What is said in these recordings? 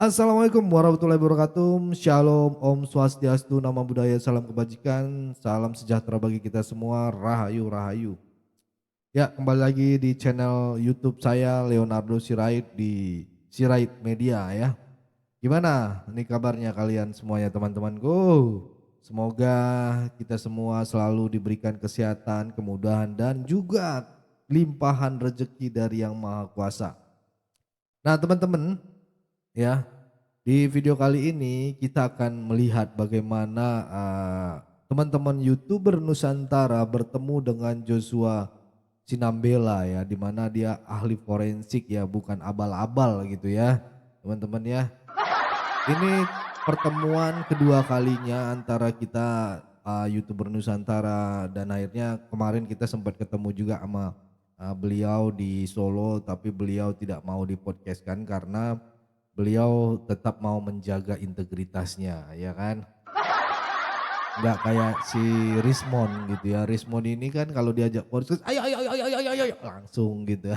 Assalamualaikum warahmatullahi wabarakatuh. Shalom, Om Swastiastu, Namo Buddhaya, salam kebajikan, salam sejahtera bagi kita semua, Rahayu, Rahayu. Ya, kembali lagi di channel YouTube saya, Leonardo Sirait di Sirait Media ya. Gimana nih kabarnya kalian semuanya teman-temanku? Semoga kita semua selalu diberikan kesehatan, kemudahan, dan juga limpahan rezeki dari Yang Maha Kuasa. Nah teman-teman, ya, di video kali ini kita akan melihat bagaimana teman-teman YouTuber Nusantara bertemu dengan Joshua Sinambela ya, di mana dia ahli forensik ya, bukan abal-abal gitu ya, teman-teman ya. Ini pertemuan kedua kalinya antara kita YouTuber Nusantara, dan akhirnya kemarin kita sempat ketemu juga sama beliau di Solo, tapi beliau tidak mau dipodcastkan karena beliau tetap mau menjaga integritasnya, ya kan? Nggak kayak si Rismon gitu ya. Rismon ini kan kalau diajak podcast, ayo ayo ayo ayo ayo ayo, langsung gitu.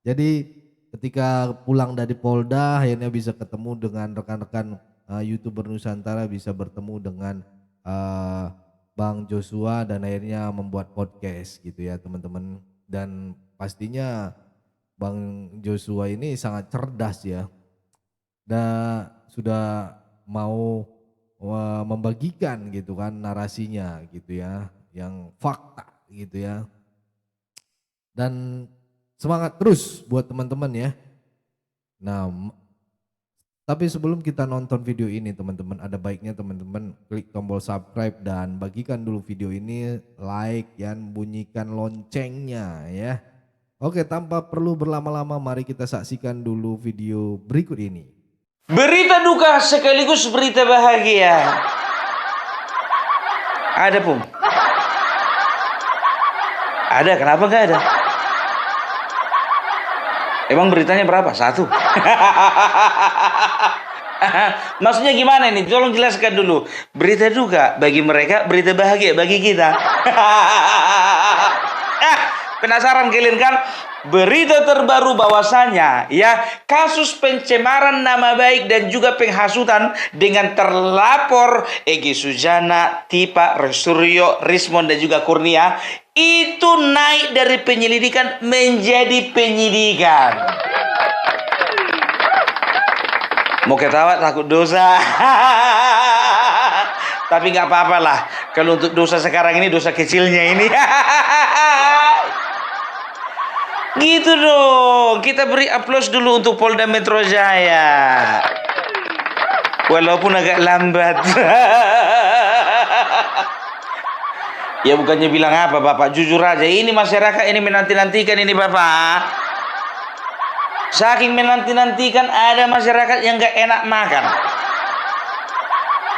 Jadi ketika pulang dari Polda akhirnya bisa ketemu dengan rekan-rekan YouTuber Nusantara, bisa bertemu dengan eh, Bang Joshua dan akhirnya membuat podcast gitu ya teman-teman. Dan pastinya Bang Joshua ini sangat cerdas ya. Dan sudah mau membagikan gitu kan narasinya gitu ya, yang fakta gitu ya. Dan semangat terus buat teman-teman ya. Nah, tapi sebelum kita nonton video ini teman-teman, ada baiknya teman-teman klik tombol subscribe dan bagikan dulu video ini, like dan bunyikan loncengnya ya. Oke, tanpa perlu berlama-lama mari kita saksikan dulu video berikut ini. Berita duka sekaligus berita bahagia. Ada Pum? Ada, kenapa nggak ada? Emang beritanya berapa? Satu. Maksudnya gimana ini? Tolong jelaskan dulu. Berita duka bagi mereka, berita bahagia bagi kita. Penasaran kalian kan? Berita terbaru bahwasanya ya, kasus pencemaran nama baik dan juga penghasutan dengan terlapor Egy Sujana, Tipa, Suryo, Rismon dan juga Kurnia itu naik dari penyelidikan menjadi penyidikan. Mau ketawa takut dosa. Tapi nggak apa-apa lah. Kalau untuk dosa sekarang ini, dosa kecilnya ini. Gitu dong. Kita beri aplaus dulu untuk Polda Metro Jaya. Walaupun agak lambat. Ya bukannya bilang apa Bapak, jujur aja. Ini masyarakat ini menanti-nantikan ini Bapak. Saking menanti-nantikan, ada masyarakat yang gak enak makan.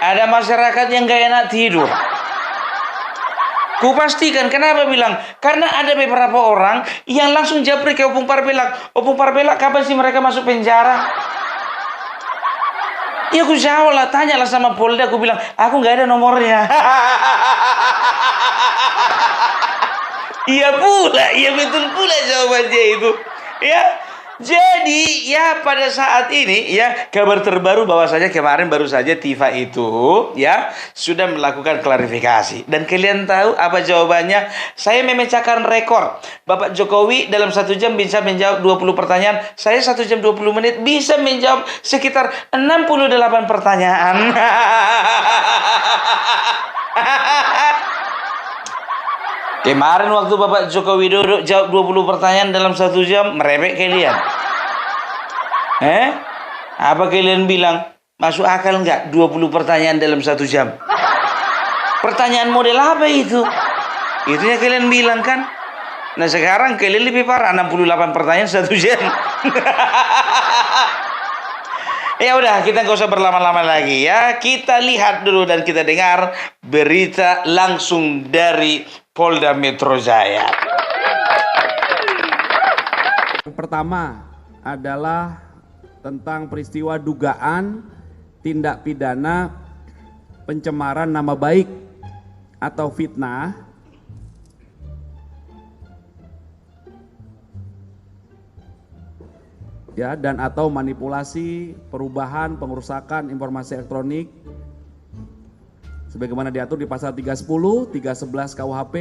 Ada masyarakat yang gak enak tidur. Ku pastikan, kenapa bilang? Karena ada beberapa orang yang langsung japri ke Opung Parbelak. Opung Parbelak, kapan sih mereka masuk penjara? Ya aku jawab lah, tanyalah sama Polda. Aku bilang, aku gak ada nomornya. Iya pula, iya betul pula jawabannya itu. Ya, jadi ya pada saat ini ya, kabar terbaru bahwasanya kemarin baru saja Tifa itu ya sudah melakukan klarifikasi. Dan kalian tahu apa jawabannya? Saya memecahkan rekor. Bapak Jokowi dalam 1 jam bisa menjawab 20 pertanyaan. Saya 1 jam 20 menit bisa menjawab sekitar 68 pertanyaan. Kemarin waktu Bapak Joko Widodo jawab 20 pertanyaan dalam 1 jam, merepek kalian. Apa kalian bilang? Masuk akal nggak 20 pertanyaan dalam 1 jam? Pertanyaan model apa itu? Itu yang kalian bilang kan? Nah sekarang kalian lebih parah, 68 pertanyaan 1 jam. Ya udah, kita nggak usah berlama-lama lagi ya. Kita lihat dulu dan kita dengar berita langsung dari Polda Metro Jaya. Yang pertama adalah tentang peristiwa dugaan tindak pidana pencemaran nama baik atau fitnah ya, dan atau manipulasi, perubahan, pengerusakan informasi elektronik sebagaimana diatur di pasal 310, 311 KUHP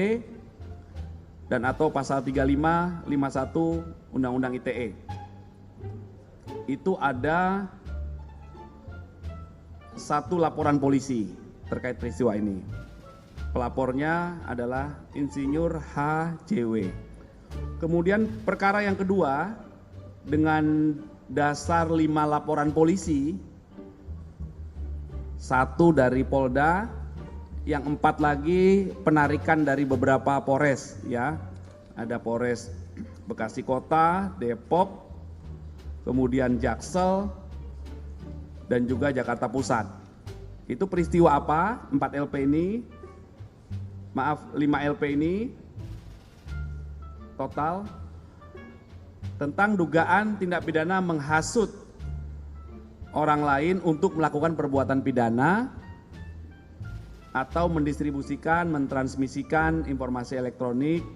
dan atau pasal 35, 51 Undang-Undang ITE. Itu ada satu laporan polisi terkait peristiwa ini. Pelapornya adalah Insinyur HJW. Kemudian perkara yang kedua, dengan dasar 5 laporan polisi, 1 dari Polda, yang 4 lagi penarikan dari beberapa Polres, ya. Ada Polres Bekasi Kota, Depok, kemudian Jaksel, dan juga Jakarta Pusat. Itu peristiwa apa? 4 LP ini, maaf 5 LP ini total tentang dugaan tindak pidana menghasut orang lain untuk melakukan perbuatan pidana atau mendistribusikan, mentransmisikan informasi elektronik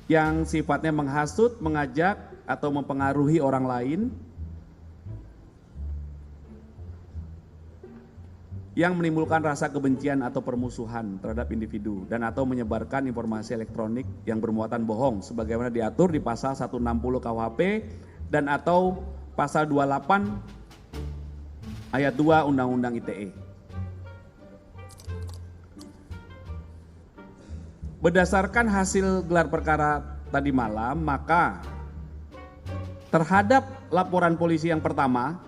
yang sifatnya menghasut, mengajak atau mempengaruhi orang lain yang menimbulkan rasa kebencian atau permusuhan terhadap individu dan atau menyebarkan informasi elektronik yang bermuatan bohong sebagaimana diatur di pasal 160 KUHP dan atau pasal 28 ayat 2 Undang-Undang ITE. Berdasarkan hasil gelar perkara tadi malam, maka terhadap laporan polisi yang pertama,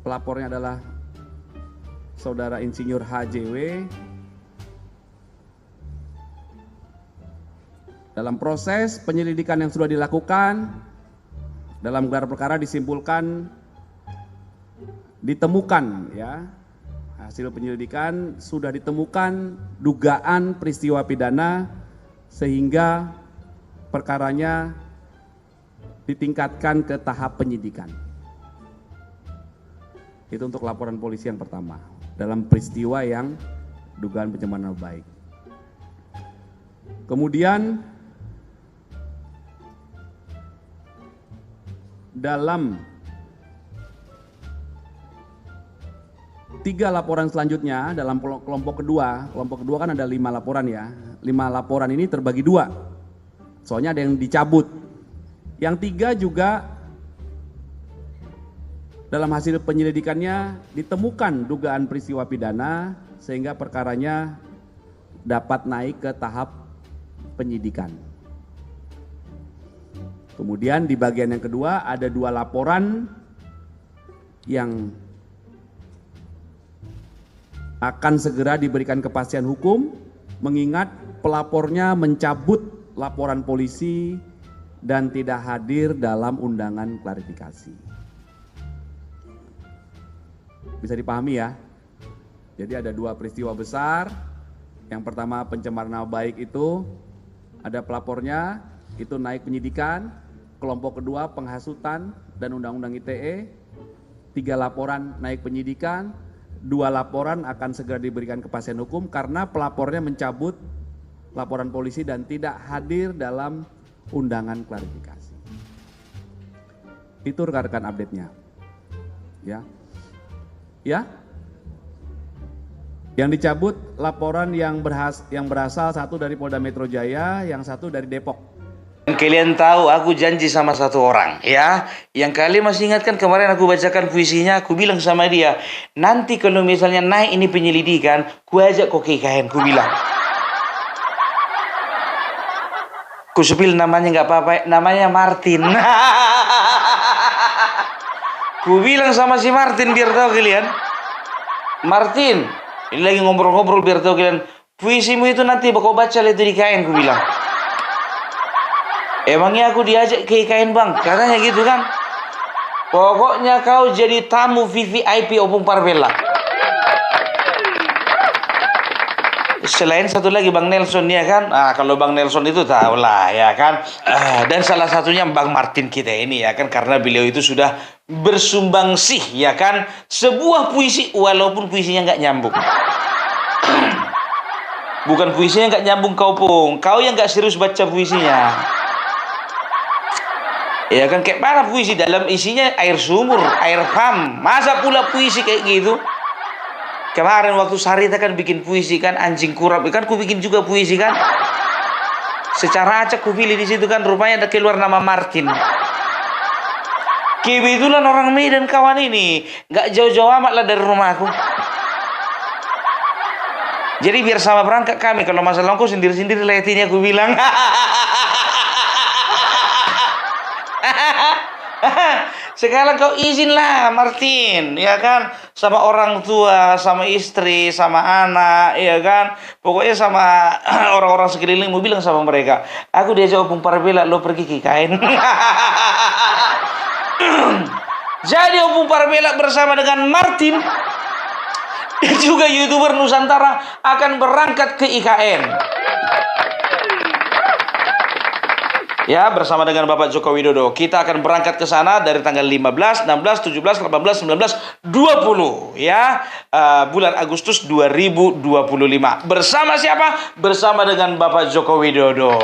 pelapornya adalah Saudara Insinyur HJW. Dalam proses penyelidikan yang sudah dilakukan, dalam gelar perkara disimpulkan, ditemukan, ya, hasil penyelidikan sudah ditemukan dugaan peristiwa pidana sehingga perkaranya ditingkatkan ke tahap penyidikan. Itu untuk laporan polisi yang pertama dalam peristiwa yang dugaan pencemaran nama baik. Kemudian dalam 3 laporan selanjutnya dalam kelompok kedua kan ada 5 laporan ya. 5 laporan ini terbagi 2. Soalnya ada yang dicabut. Yang 3 juga dalam hasil penyelidikannya ditemukan dugaan peristiwa pidana sehingga perkaranya dapat naik ke tahap penyidikan. Kemudian di bagian yang kedua ada 2 laporan yang akan segera diberikan kepastian hukum mengingat pelapornya mencabut laporan polisi dan tidak hadir dalam undangan klarifikasi. Bisa dipahami ya. Jadi ada 2 peristiwa besar. Yang pertama pencemaran nama baik itu ada pelapornya, itu naik penyidikan. Kelompok kedua penghasutan dan undang-undang ITE. 3 laporan naik penyidikan, 2 laporan akan segera diberikan kepastian hukum karena pelapornya mencabut laporan polisi dan tidak hadir dalam undangan klarifikasi. Itu rekan-rekan update-nya. Ya. Ya, yang dicabut laporan yang berasal 1 dari Polda Metro Jaya, yang 1 dari Depok. Kalian tahu aku janji sama 1 orang ya. Yang kalian masih ingatkan kemarin aku bacakan puisinya, aku bilang sama dia, nanti kalau misalnya naik ini penyelidikan, ku ajak kau ke IKN, ku bilang. Ku sepil namanya nggak apa-apa, namanya Martin. Ku bilang sama si Martin biar tahu kalian. Martin, ini lagi ngobrol-ngobrol biar tahu kalian. Puisimu itu nanti bakal baca itu di IKN, ku bilang. Emangnya aku diajak ke IKN bang? Katanya gitu kan. Pokoknya kau jadi tamu VVIP Opung Parvella. Selain 1 lagi Bang Nelson ya kan. Kalau Bang Nelson itu tahulah ya kan. Dan salah satunya Bang Martin kita ini ya kan, karena beliau itu sudah bersumbangsi ya kan sebuah puisi walaupun puisinya nggak nyambung. Bukan puisinya nggak nyambung kau Pung, kau yang nggak serius baca puisinya. Ya kan, kayak mana puisi dalam isinya air sumur, air pam. Masa pula puisi kayak gitu? Kemarin waktu Sarita kan bikin puisi kan, anjing kurap kan, ku bikin juga puisi kan. Secara acak ku pilih di situ kan, rupanya ada keluar nama Martin. Kebetulan orang Medan kawan ini, nggak jauh-jauh amat lah dari rumahku. Jadi biar sama berangkat kami, kalau masalah ongkos sendiri-sendiri lah ini aku bilang. Sekarang kau izinlah Martin, ya kan, sama orang tua, sama istri, sama anak, ya kan, pokoknya sama orang-orang sekelilingmu, bilang sama mereka, aku diajak Opung Parbela, lo pergi ke IKN. Jadi Opung Parbela bersama dengan Martin dan juga YouTuber Nusantara akan berangkat ke IKN. Ya, bersama dengan Bapak Joko Widodo. Kita akan berangkat ke sana dari tanggal 15, 16, 17, 18, 19, 20 ya. Bulan Agustus 2025. Bersama siapa? Bersama dengan Bapak Joko Widodo.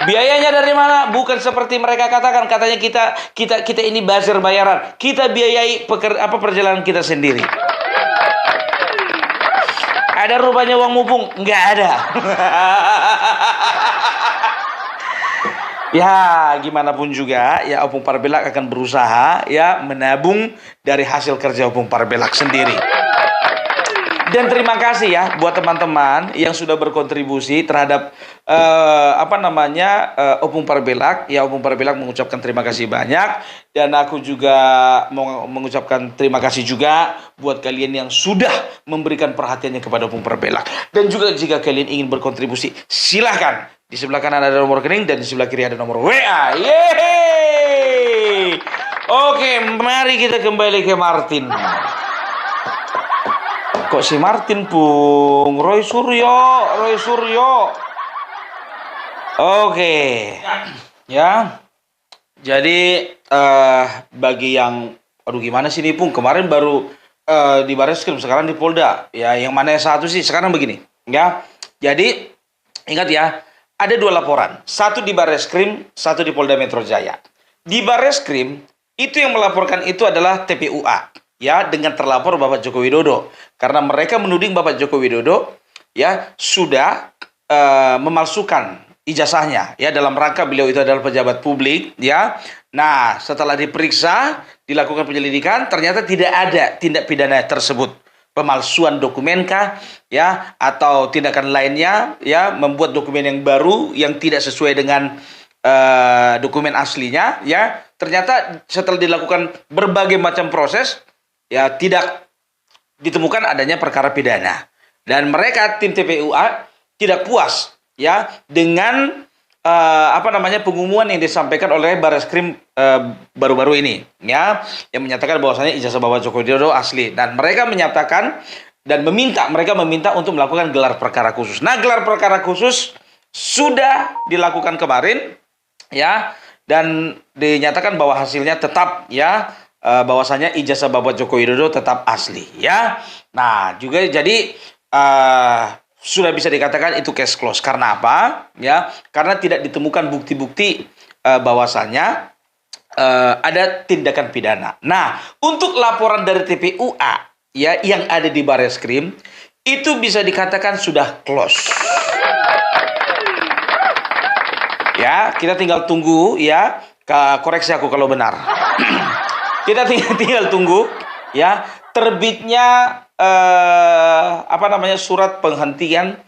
Biayanya dari mana? Bukan seperti mereka katakan, katanya kita ini buzzer bayaran. Kita biayai perjalanan kita sendiri. Ada rupanya uang mumpung? Nggak ada. Ya, gimana pun juga, ya Opung Parbelak akan berusaha ya menabung dari hasil kerja Opung Parbelak sendiri. Dan terima kasih ya buat teman-teman yang sudah berkontribusi terhadap Opung Parbelak. Ya, Opung Parbelak mengucapkan terima kasih banyak, dan aku juga mau mengucapkan terima kasih juga buat kalian yang sudah memberikan perhatiannya kepada Opung Parbelak. Dan juga jika kalian ingin berkontribusi, silahkan. Di sebelah kanan ada nomor rekening dan di sebelah kiri ada nomor WA. Yeay! Oke, mari kita kembali ke Martin. Kok si Martin pung? Roy Suryo. Oke. Ya. Jadi bagi yang gimana sih nih Pung? Kemarin baru di Bareskrim, sekarang di Polda. Ya, yang mana yang satu sih? Sekarang begini, ya. Jadi ingat ya, ada 2 laporan. Satu di Bareskrim, satu di Polda Metro Jaya. Di Bareskrim, itu yang melaporkan itu adalah TPUA. Ya, dengan terlapor Bapak Joko Widodo. Karena mereka menuding Bapak Joko Widodo ya sudah memalsukan ijazahnya ya, dalam rangka beliau itu adalah pejabat publik ya. Nah, setelah diperiksa, dilakukan penyelidikan, ternyata tidak ada tindak pidana tersebut. Pemalsuan dokumen kah ya, atau tindakan lainnya ya, membuat dokumen yang baru yang tidak sesuai dengan dokumen aslinya ya. Ternyata setelah dilakukan berbagai macam proses ya, tidak ditemukan adanya perkara pidana. Dan mereka tim TPUA tidak puas ya dengan pengumuman yang disampaikan oleh Bareskrim baru-baru ini ya, yang menyatakan bahwasanya ijazah Bapak Joko Widodo asli, dan mereka menyatakan dan mereka meminta untuk melakukan gelar perkara khusus. Nah, gelar perkara khusus sudah dilakukan kemarin ya, dan dinyatakan bahwa hasilnya tetap ya, bahwasanya ijazah Bapak Joko Widodo tetap asli ya. Nah, juga jadi sudah bisa dikatakan itu case close. Karena apa? Ya, karena tidak ditemukan bukti-bukti bahwasanya ada tindakan pidana. Nah, untuk laporan dari TPUA ya yang ada di Bareskrim itu bisa dikatakan sudah close. Ya, kita tinggal tunggu ya, koreksi aku kalau benar. Kita tinggal tunggu ya terbitnya surat penghentian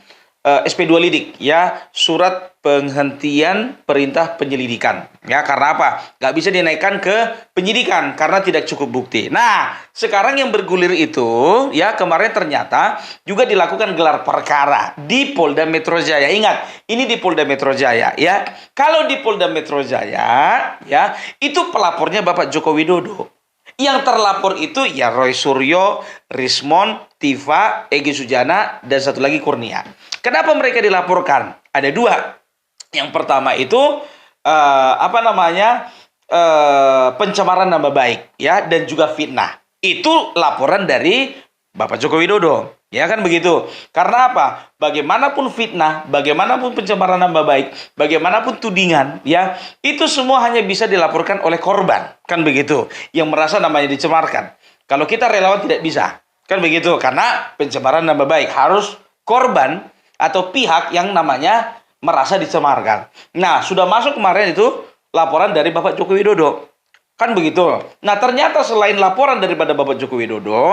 SP2 lidik ya, surat penghentian perintah penyelidikan ya. Karena apa? Nggak bisa dinaikkan ke penyidikan karena tidak cukup bukti. Nah, sekarang yang bergulir itu ya, kemarin ternyata juga dilakukan gelar perkara di Polda Metro Jaya. Ingat, ini di Polda Metro Jaya ya. Kalau di Polda Metro Jaya ya, itu pelapornya Bapak Joko Widodo. Yang terlapor itu ya Roy Suryo, Rismon, Tifa, Egy Sujana, dan satu lagi Kurnia. Kenapa mereka dilaporkan? Ada 2. Yang pertama itu pencemaran nama baik ya, dan juga fitnah. Itu laporan dari Bapak Joko Widodo. Ya kan begitu. Karena apa? Bagaimanapun fitnah, bagaimanapun pencemaran nama baik, bagaimanapun tudingan, ya, itu semua hanya bisa dilaporkan oleh korban. Kan begitu. Yang merasa namanya dicemarkan. Kalau kita relawan tidak bisa. Kan begitu. Karena pencemaran nama baik harus korban atau pihak yang namanya merasa dicemarkan. Nah, sudah masuk kemarin itu laporan dari Bapak Joko Widodo. Kan begitu. Nah, ternyata selain laporan daripada Bapak Joko Widodo,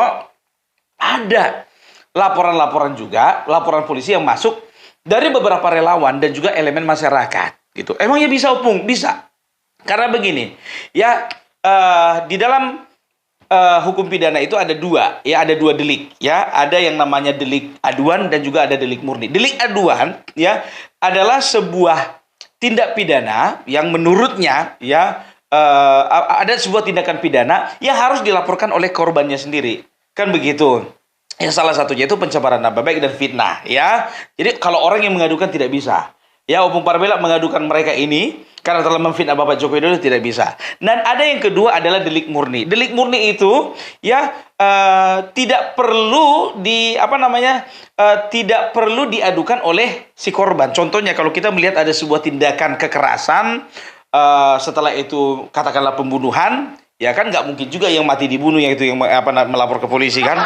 ada laporan-laporan juga, laporan polisi yang masuk dari beberapa relawan dan juga elemen masyarakat. Gitu. Emangnya bisa, Opung? Bisa. Karena begini, ya, di dalam hukum pidana itu ada dua, ya, ada dua delik, ya, ada yang namanya delik aduan dan juga ada delik murni. Delik aduan, ya, adalah sebuah tindak pidana yang menurutnya, ya, ada sebuah tindakan pidana yang harus dilaporkan oleh korbannya sendiri, kan begitu. Ya, salah satunya itu pencemaran nama baik dan fitnah, ya. Jadi kalau orang yang mengadukan tidak bisa. Ya, Opung Parbela mengadukan mereka ini karena telah memfitnah Bapak Joko Widodo tidak bisa. Dan ada yang kedua adalah delik murni. Delik murni itu, ya, tidak perlu tidak perlu diadukan oleh si korban. Contohnya kalau kita melihat ada sebuah tindakan kekerasan, setelah itu katakanlah pembunuhan, ya kan nggak mungkin juga yang mati dibunuh yang melapor ke polisi kan.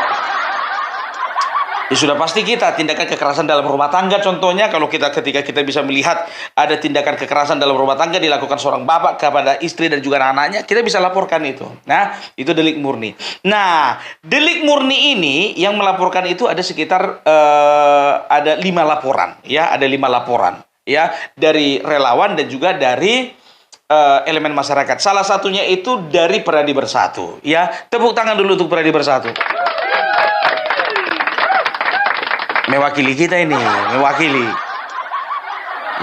Ya sudah pasti kita tindakan kekerasan dalam rumah tangga contohnya kalau ketika kita bisa melihat ada tindakan kekerasan dalam rumah tangga dilakukan seorang bapak kepada istri dan juga anak-anaknya, kita bisa laporkan itu. Nah, itu delik murni. Nah, delik murni ini yang melaporkan itu ada sekitar ada 5 laporan, ya, ada 5 laporan, ya, dari relawan dan juga dari elemen masyarakat. Salah satunya itu dari Peradi Bersatu, ya. Tepuk tangan dulu untuk Peradi Bersatu. Mewakili kita ini, mewakili.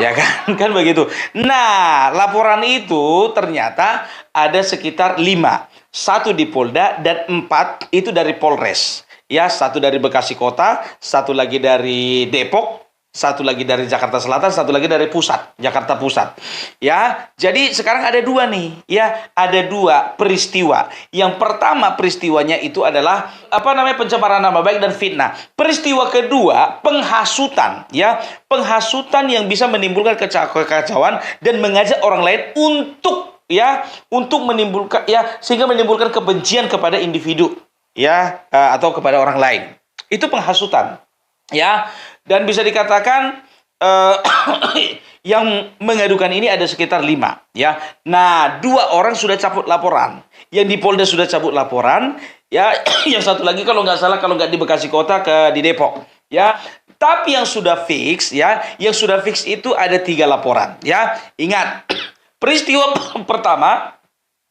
Ya kan, kan begitu. Nah, laporan itu ternyata ada sekitar 5. 1 di Polda dan 4 itu dari Polres. Ya, 1 dari Bekasi Kota, 1 lagi dari Depok, 1 lagi dari Jakarta Selatan, 1 lagi dari pusat, Jakarta Pusat. Ya, jadi sekarang ada 2 nih, ya, ada 2 peristiwa. Yang pertama peristiwanya itu adalah pencemaran nama baik dan fitnah. Peristiwa kedua penghasutan, ya, penghasutan yang bisa menimbulkan kekacauan dan mengajak orang lain untuk menimbulkan, ya, sehingga menimbulkan kebencian kepada individu, ya, atau kepada orang lain. Itu penghasutan. Ya, dan bisa dikatakan yang mengadukan ini ada sekitar 5, ya. Nah, 2 orang sudah cabut laporan. Yang di Polda sudah cabut laporan, ya. Yang satu lagi kalau nggak salah, kalau nggak di Bekasi Kota di Depok, ya. Tapi yang sudah fix, ya, yang sudah fix itu ada 3 laporan, ya. Ingat, peristiwa pertama,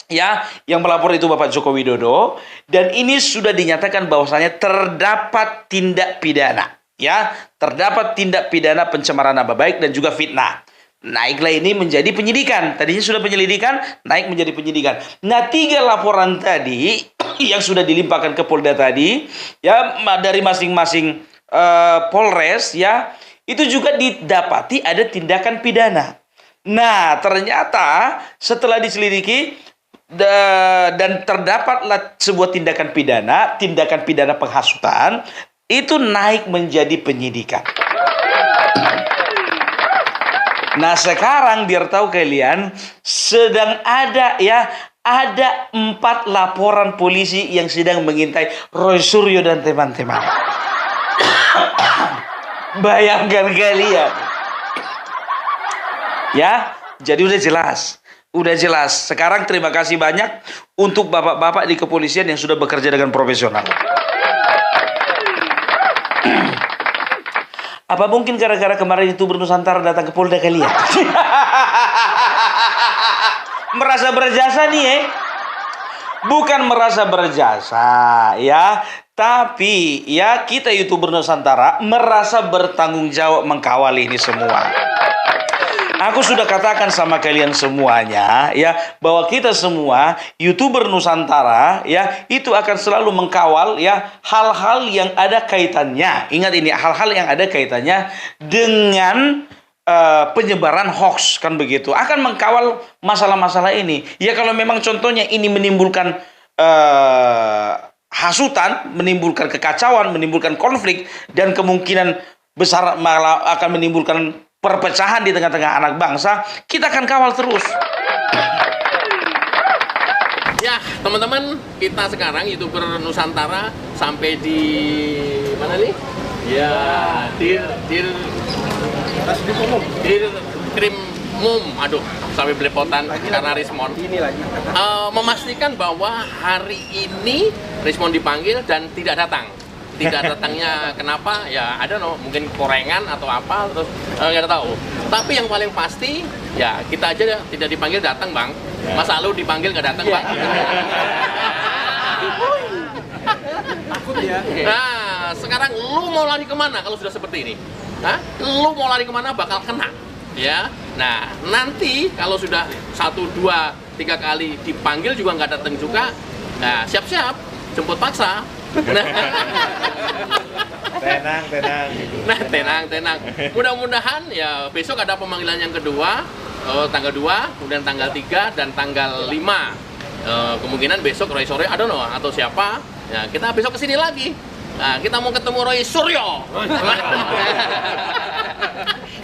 ya, yang melapor itu Bapak Joko Widodo, dan ini sudah dinyatakan bahwasanya terdapat tindak pidana. Ya, terdapat tindak pidana pencemaran nama baik dan juga fitnah. Naiklah ini menjadi penyidikan. Tadinya sudah penyelidikan, naik menjadi penyidikan. Nah, 3 laporan tadi yang sudah dilimpahkan ke Polda tadi, ya, dari masing-masing Polres, ya, itu juga didapati ada tindakan pidana. Nah, ternyata setelah diselidiki dan terdapatlah sebuah tindakan pidana penghasutan, itu naik menjadi penyidikan. Nah, sekarang biar tahu kalian sedang ada, ya, ada 4 laporan polisi yang sedang mengintai Roy Suryo dan teman-teman. Bayangkan kalian. Ya, jadi udah jelas. Udah jelas. Sekarang terima kasih banyak untuk bapak-bapak di kepolisian yang sudah bekerja dengan profesional. Apa mungkin gara-gara kemarin YouTuber Nusantara datang ke Polda kalian? Merasa berjasa nih, bukan merasa berjasa, ya. Tapi, ya, kita YouTuber Nusantara merasa bertanggung jawab mengkawal ini semua. Aku sudah katakan sama kalian semuanya, ya, bahwa kita semua YouTuber Nusantara, ya, itu akan selalu mengkawal, ya, hal-hal yang ada kaitannya. Ingat ini, hal-hal yang ada kaitannya dengan penyebaran hoax, kan begitu. Akan mengkawal masalah-masalah ini. Ya, kalau memang contohnya ini menimbulkan hasutan, menimbulkan kekacauan, menimbulkan konflik, dan kemungkinan besar malah akan menimbulkan perpecahan di tengah-tengah anak bangsa, kita akan kawal terus. Ya, teman-teman, kita sekarang YouTuber Nusantara sampai di mana nih? Ya, di Krim Mum, aduh, sampai belepotan karena Rismon. Memastikan bahwa hari ini Rismon dipanggil dan tidak datang. Tidak datangnya kenapa? Ya, ada mungkin korengan atau apa, terus nggak tahu. Tapi yang paling pasti, ya kita aja tidak dipanggil datang, Bang. Masa lu dipanggil nggak datang, Bang? Takut ya. Nah, sekarang lu mau lari kemana kalau sudah seperti ini? Hah? Lu mau lari kemana bakal kena. Ya, nah nanti kalau sudah 1, 2, 3 kali dipanggil juga nggak datang juga, nah siap-siap jemput paksa. Tenang. Mudah-mudahan ya besok ada pemanggilan yang kedua, tanggal 2, kemudian tanggal 3 dan tanggal 5. Kemungkinan besok Roy sore, I don't know, atau siapa. Ya, kita besok kesini lagi. Nah, kita mau ketemu Roy Suryo.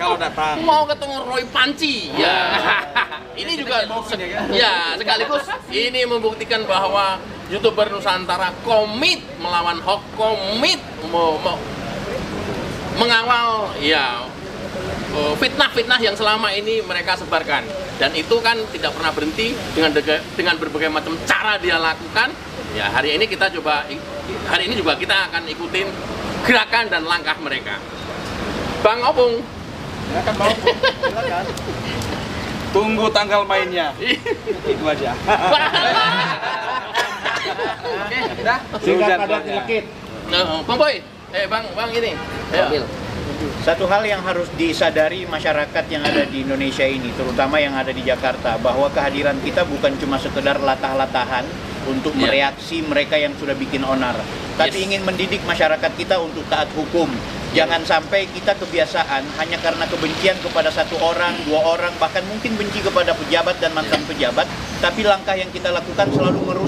Kalau datang mau ketemu Roy Panci, ya ini juga ya sekaligus ini membuktikan bahwa YouTuber Nusantara komit melawan hoax, komit mengawal ya fitnah-fitnah yang selama ini mereka sebarkan, dan itu kan tidak pernah berhenti dengan berbagai macam cara dia lakukan. Ya hari ini kita juga kita akan ikutin gerakan dan langkah mereka. Bang Opung, silakan Bang Opung, silakan. Tunggu tanggal mainnya. Itu aja. Oke, udah. Singkat padat nyelekit. Bang Boy, Bang ini. Ayo. Satu hal yang harus disadari masyarakat yang ada di Indonesia ini, terutama yang ada di Jakarta, bahwa kehadiran kita bukan cuma sekedar latah-latahan untuk mereaksi mereka yang sudah bikin onar, tapi ingin mendidik masyarakat kita untuk taat hukum. Jangan sampai kita kebiasaan hanya karena kebencian kepada 1 orang, 2 orang, bahkan mungkin benci kepada pejabat dan mantan pejabat, tapi langkah yang kita lakukan selalu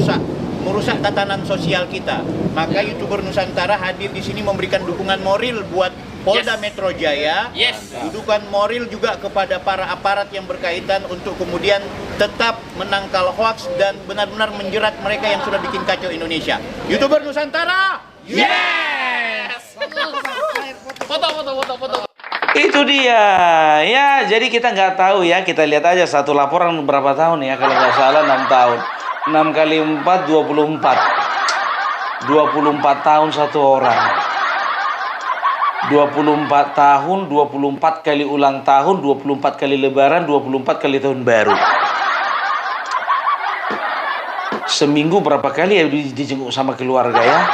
merusak tatanan sosial kita. Maka YouTuber Nusantara hadir di sini memberikan dukungan moral buat Polda Metro Jaya, dudukan moral juga kepada para aparat yang berkaitan untuk kemudian tetap menangkal hoax dan benar-benar menjerat mereka yang sudah bikin kacau Indonesia. YouTuber Nusantara, yes! Foto. Itu dia. Ya, jadi kita nggak tahu ya. Kita lihat aja satu laporan berapa tahun ya. Kalau nggak salah 6 tahun. 6 kali 4, 24. 24 tahun satu orang. 24 tahun, 24 kali ulang tahun, 24 kali lebaran, 24 kali tahun baru. Seminggu berapa kali ya dijenguk sama keluarga ya?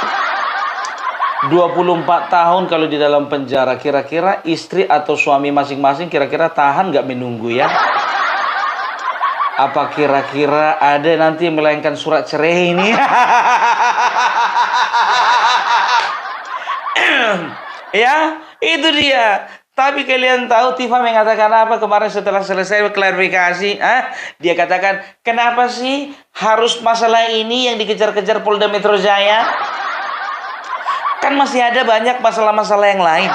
24 tahun kalau di dalam penjara, kira-kira istri atau suami masing-masing kira-kira tahan nggak menunggu ya? Apa kira-kira ada nanti yang melayangkan surat cerai ini? Ya, itu dia. Tapi kalian tahu Tifa mengatakan apa kemarin setelah selesai klarifikasi? Dia katakan, kenapa sih harus masalah ini yang dikejar-kejar Polda Metro Jaya? Kan masih ada banyak masalah-masalah yang lain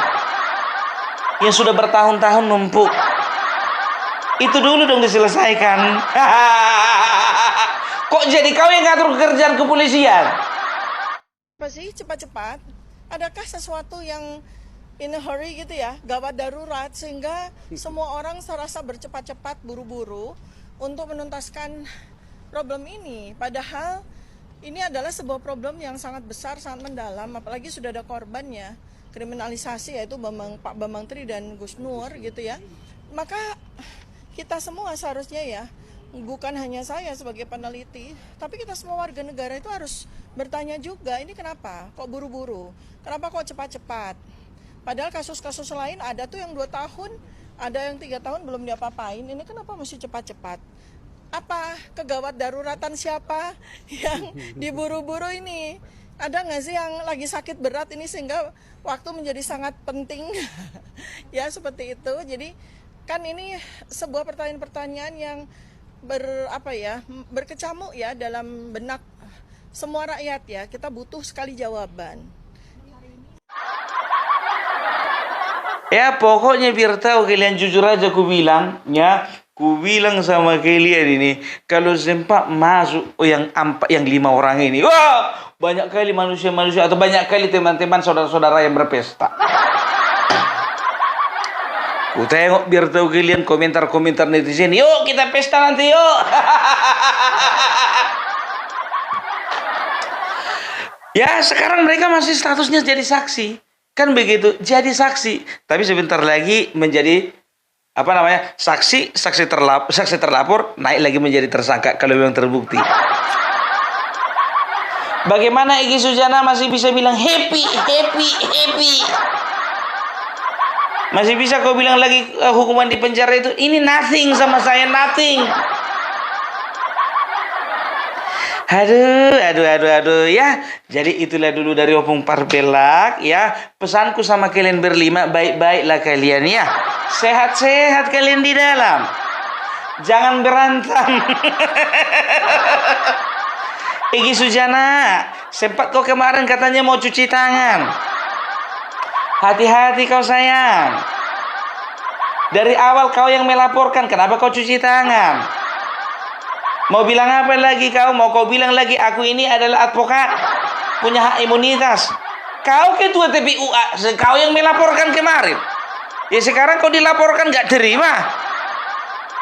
yang sudah bertahun-tahun numpuk. Itu dulu dong diselesaikan. Kok jadi kau yang ngatur kerjaan kepolisian? Apa sih cepat-cepat? Adakah sesuatu yang in a hurry gitu ya, gawat darurat sehingga semua orang serasa bercepat-cepat buru-buru untuk menuntaskan problem ini? Padahal ini adalah sebuah problem yang sangat besar, sangat mendalam, apalagi sudah ada korbannya, kriminalisasi yaitu Pak Bambang Tri dan Gus Nur gitu ya. Maka kita semua seharusnya ya, bukan hanya saya sebagai peneliti, tapi kita semua warga negara itu harus bertanya juga, ini kenapa kok buru-buru, kenapa kok cepat-cepat. Padahal kasus-kasus lain ada tuh yang 2 tahun, ada yang 3 tahun belum diapa-apain, ini kenapa mesti cepat-cepat. Apa kegawat daruratan siapa yang diburu-buru ini? Ada nggak sih yang lagi sakit berat ini sehingga waktu menjadi sangat penting? Ya seperti itu. Jadi kan ini sebuah pertanyaan-pertanyaan yang berkecamuk ya dalam benak semua rakyat ya, kita butuh sekali jawaban. Ya pokoknya biar tahu kalian, jujur aja ku bilang ya, ku bilang sama kalian ini, kalau sempat masuk yang 5 orang ini, wah banyak kali manusia-manusia atau banyak kali teman-teman saudara-saudara yang berpesta. Ku tengok biar tahu kalian komentar-komentar netizen, yuk kita pesta nanti yuk. Ya sekarang mereka masih statusnya jadi saksi. Kan begitu, jadi saksi. Tapi sebentar lagi menjadi saksi terlapor, naik lagi menjadi tersangka kalau memang terbukti. Bagaimana Egy Sujana masih bisa bilang happy. Masih bisa kau bilang lagi hukuman di penjara itu, ini nothing sama saya, nothing. Aduh ya. Jadi itulah dulu dari Opung Parpelak ya. Pesanku sama kalian berlima, baik-baiklah kalian ya. Sehat-sehat kalian di dalam. Jangan berantem. Egy Sujana, sempat kau kemarin katanya mau cuci tangan. Hati-hati kau sayang. Dari awal kau yang melaporkan, kenapa kau cuci tangan? Mau bilang apa lagi kau? Mau kau bilang lagi aku ini adalah advokat, punya hak imunitas. Kau ketua TPUA, kau yang melaporkan kemarin. Ya sekarang kau dilaporkan gak terima.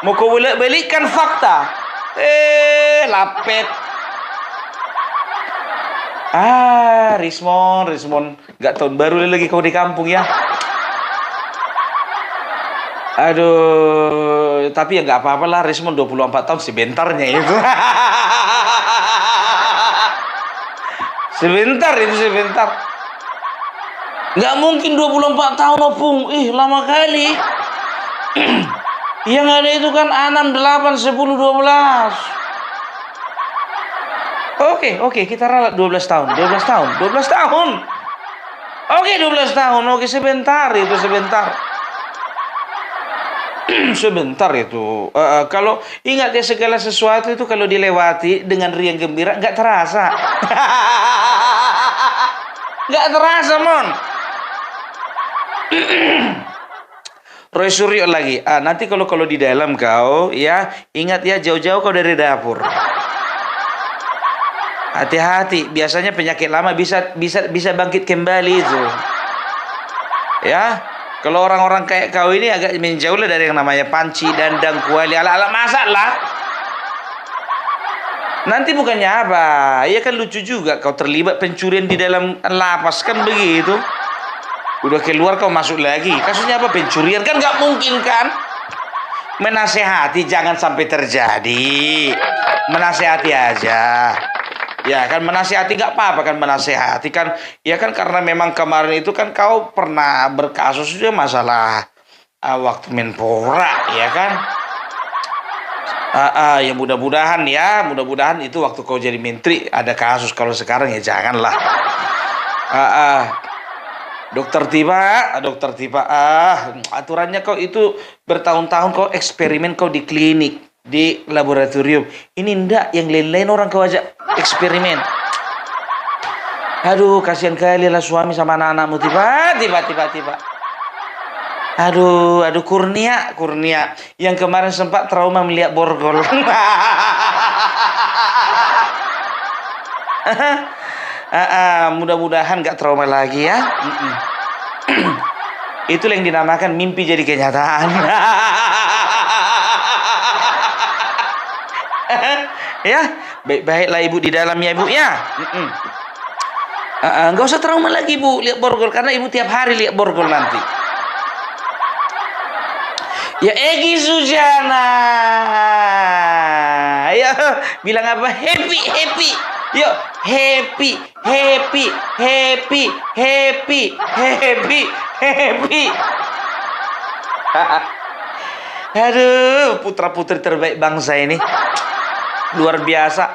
Mau kau balik-balikkan fakta. Lapet. Rismon, gak tahun baru lagi kau di kampung ya. Aduh, tapi ya nggak apa-apa lah, Rismon 24 tahun sebentarnya itu. Sebentar. Nggak mungkin 24 tahun Opung, lama kali. Yang ada itu kan 6, 8, 10, 12. Oke, kita ralat 12 tahun. Oke, 12 tahun. Oke, sebentar. Sebentar itu. Kalau ingat ya, segala sesuatu itu kalau dilewati dengan riang gembira nggak terasa. Nggak terasa, Mon. Roy Suryo lagi. Nanti kalau di dalam kau ya, ingat ya, jauh-jauh kau dari dapur. Hati-hati, biasanya penyakit lama bisa bangkit kembali itu. Ya. Kalau orang-orang kayak kau ini agak menjauh lah dari yang namanya panci, dandang, kuali, ala-ala masalah. Nanti bukannya apa, ya kan lucu juga kau terlibat pencurian di dalam lapas, kan begitu. Udah keluar kau masuk lagi, kasusnya apa? Pencurian, kan nggak mungkin kan? Menasehati jangan sampai terjadi, menasehati aja. Ya kan, menasihati nggak apa-apa kan, menasihati kan, ya kan, karena memang kemarin itu kan kau pernah berkasus juga masalah waktu Menpora, ya kan. Ya mudah-mudahan itu waktu kau jadi menteri ada kasus, kalau sekarang ya janganlah. Dokter Tiba, aturannya kau itu bertahun-tahun kau eksperimen kau di klinik, di laboratorium. Ini ndak, yang lain-lain orang kau ajak eksperimen. Aduh, kasihan kali lah suami sama anak-anakmu tiba. Aduh, Kurnia yang kemarin sempat trauma melihat borgol. Mudah-mudahan gak trauma lagi ya. Itulah yang dinamakan mimpi jadi kenyataan. Ya, baik-baiklah ibu di dalam ya ibu ya. Nggak usah trauma lagi bu lihat borgol, karena ibu tiap hari lihat borgol nanti. Ya Egy Sujana, ya bilang apa? Happy. Yuk happy. Aduh, putra-putri terbaik bangsa ini. Luar biasa.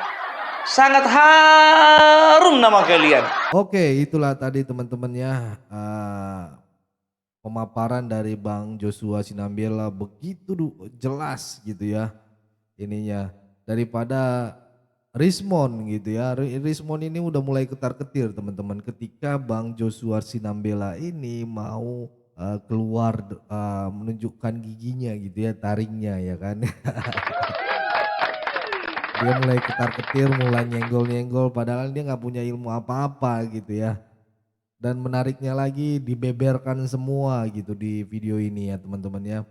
Sangat harum nama kalian. Oke, itulah tadi teman-temannya pemaparan dari Bang Joshua Sinambela, begitu jelas gitu ya ininya. Daripada Rismon gitu ya. Rismon ini udah mulai ketar-ketir teman-teman ketika Bang Joshua Sinambela ini mau keluar menunjukkan giginya gitu ya, taringnya ya kan. Dia mulai ketar-ketir, mulai nyenggol-nyenggol padahal dia nggak punya ilmu apa-apa gitu ya. Dan menariknya lagi dibeberkan semua gitu di video ini ya teman-teman ya.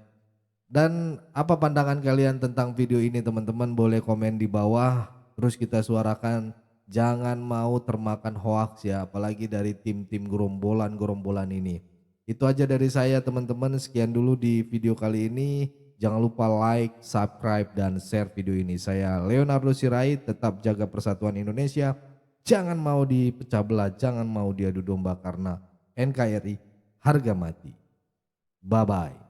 Dan apa pandangan kalian tentang video ini teman-teman, boleh komen di bawah. Terus kita suarakan, jangan mau termakan hoax ya, apalagi dari tim-tim gerombolan ini. Itu aja dari saya teman-teman, sekian dulu di video kali ini. Jangan lupa like, subscribe, dan share video ini. Saya Leonardo Sirait, tetap jaga persatuan Indonesia. Jangan mau dipecah belah, jangan mau diadu domba karena NKRI harga mati. Bye-bye.